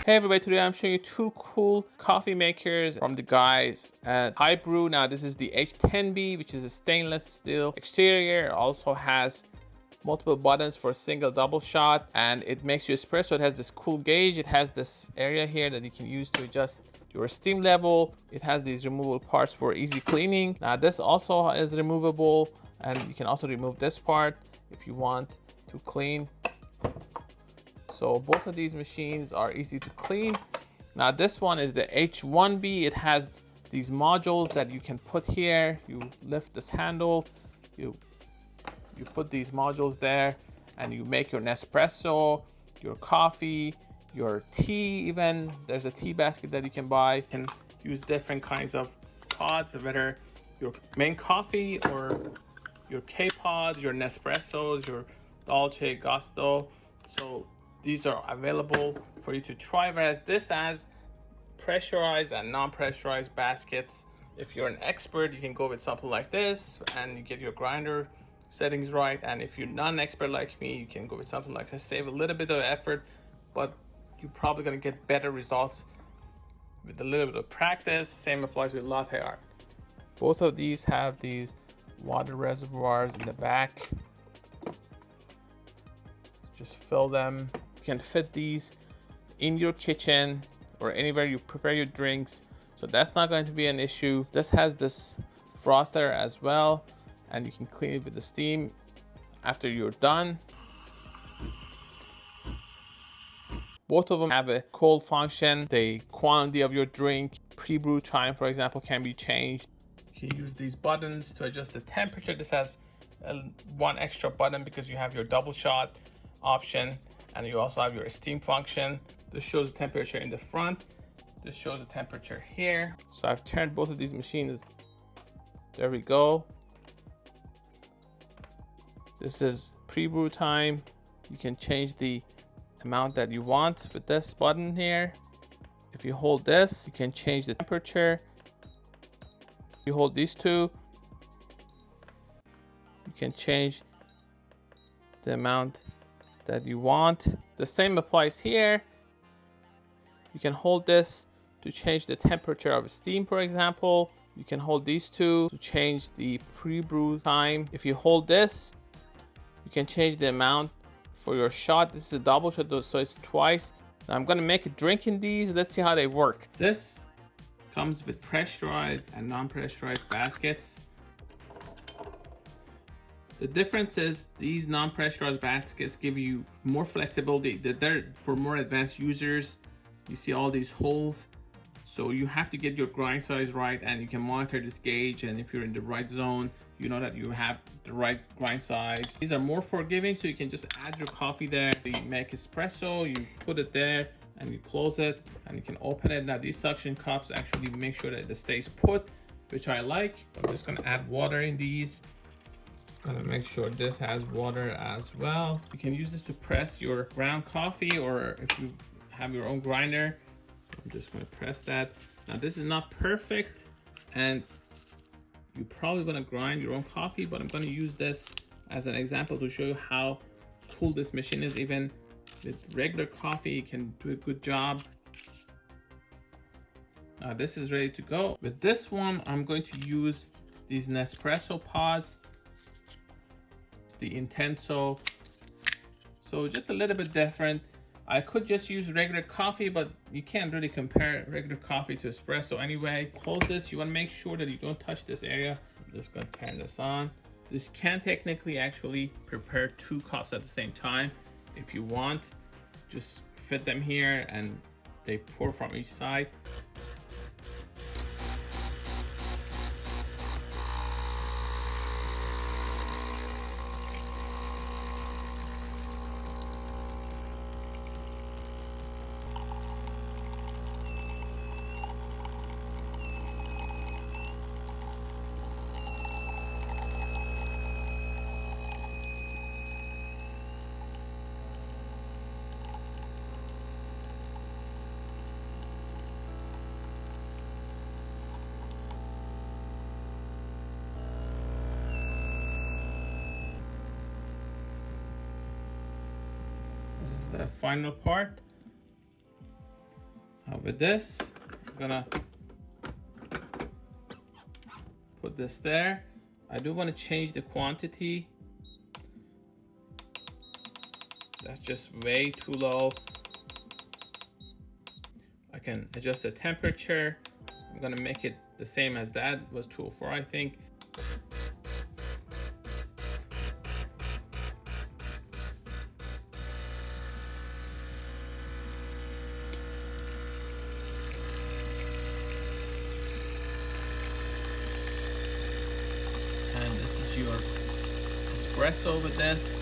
Hey everybody, today I'm showing you two cool coffee makers from the guys at HiBREW. Now this is the H10B, which is a stainless steel exterior. It also has multiple buttons for single double shot, and it makes you espresso. It has this cool gauge. It has this area here that you can use to adjust your steam level. It has these removable parts for easy cleaning. Now this also is removable, and you can also remove this part if you want to clean. So both of these machines are easy to clean. Now this one is the H1B. It has these modules that you can put here. You lift this handle, you put these modules there, and you make your Nespresso, your coffee, your tea even. There's a tea basket that you can buy. You can use different kinds of pods, whether your main coffee or your K-pods, your Nespressos, your Dolce Gusto. So these are available for you to try, whereas this has pressurized and non-pressurized baskets. If you're an expert, you can go with something like this and you get your grinder settings right. And if you're not an expert like me, you can go with something like this. Save a little bit of effort, but you're probably gonna get better results with a little bit of practice. Same applies with latte art. Both of these have these water reservoirs in the back. Just fill them. You can fit these in your kitchen or anywhere you prepare your drinks, so that's not going to be an issue. This has this frother as well, and you can clean it with the steam after you're done. Both of them have a cold function. The quantity of your drink, pre-brew time for example, can be changed. You can use these buttons to adjust the temperature. This has one extra button because you have your double shot option, and you also have your steam function. This shows the temperature in the front. This shows the temperature here. So I've turned both of these machines. There we go. This is pre-brew time. You can change the amount that you want with this button here. If you hold this, you can change the temperature. You hold these two, you can change the amount that you want. The same applies here. You can hold this to change the temperature of steam, for example. You can hold these two to change the pre-brew time. If you hold this, you can change the amount for your shot. This is a double shot though, so it's twice. Now I'm gonna make a drink in these. Let's see how they work. This comes with pressurized and non-pressurized baskets. The difference is these non-pressurized baskets give you more flexibility. They're for more advanced users. You see all these holes, so you have to get your grind size right, and you can monitor this gauge, and if you're in the right zone, you know that you have the right grind size. These are more forgiving, so you can just add your coffee there. You make espresso, you put it there and you close it, and you can open it. Now these suction cups actually make sure that it stays put, which I like. I'm just gonna add water in these. Gonna make sure this has water as well. You can use this to press your ground coffee, or if you have your own grinder. I'm just gonna press that. Now this is not perfect, and you're probably gonna grind your own coffee, but I'm gonna use this as an example to show you how cool this machine is. Even with regular coffee, it can do a good job. Now this is ready to go. With this one, I'm going to use these Nespresso pods. The Intenso, so just a little bit different. I could just use regular coffee, but you can't really compare regular coffee to espresso anyway. Close this. You want to make sure that you don't touch this area. I'm just going to turn this on. This can technically actually prepare 2 cups at the same time if you want. Just fit them here and they pour from each side. The final part. Now with this, I'm gonna put this there. I do want to change the quantity. That's just way too low. I can adjust the temperature. I'm gonna make it the same as that. It was 204, I think. And this is your espresso with this.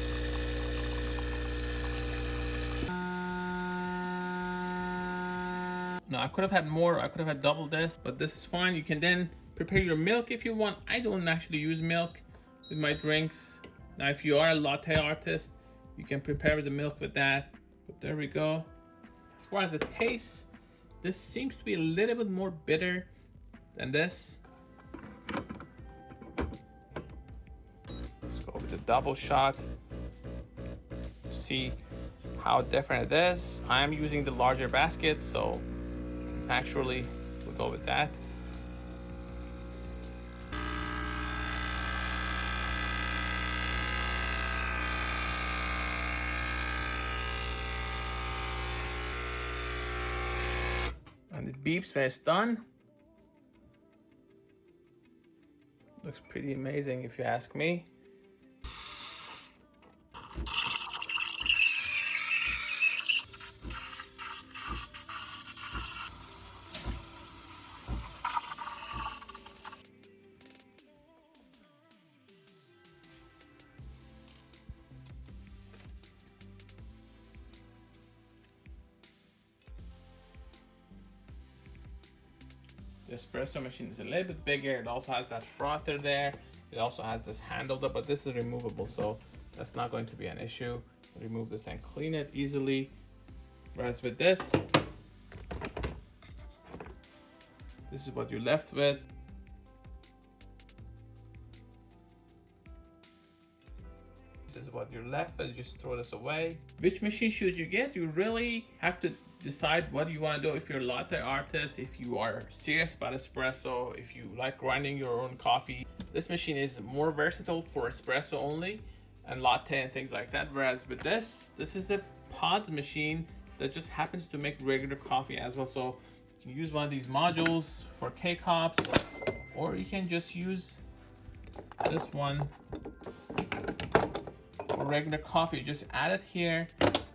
Now I could have had more, I could have had double this, but this is fine. You can then prepare your milk if you want. I don't actually use milk with my drinks. Now if you are a latte artist, you can prepare the milk with that. But there we go. As far as the taste, this seems to be a little bit more bitter than this. Let's go with the double shot. See how different it is. I am using the larger basket, so naturally we'll go with that. And it beeps when it's done. Looks pretty amazing if you ask me. The espresso machine is a little bit bigger. It also has that frother there. It also has this handle though, but this is removable, so that's not going to be an issue. Remove this and clean it easily. Whereas with this is what you're left with. This is what you're left with. Just throw this away. Which machine should you get? You really have to decide what you want to do. If you're a latte artist, if you are serious about espresso, if you like grinding your own coffee, this machine is more versatile for espresso only and latte and things like that. Whereas with this is a pods machine that just happens to make regular coffee as well. So you can use one of these modules for K-cups, or you can just use this one for regular coffee. Just add it here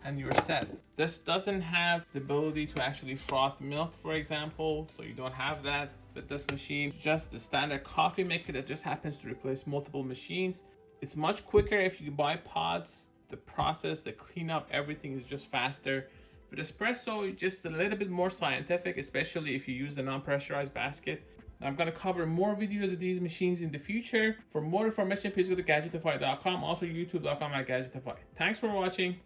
and you're set. This doesn't have the ability to actually froth milk, for example, so you don't have that with this machine. Just the standard coffee maker that just happens to replace multiple machines. It's much quicker if you buy pods. The process, the cleanup, everything is just faster. With espresso, just a little bit more scientific, especially if you use a non-pressurized basket. I'm going to cover more videos of these machines in the future. For more information, please go to gadgetify.com, also youtube.com/gadgetify. Thanks for watching.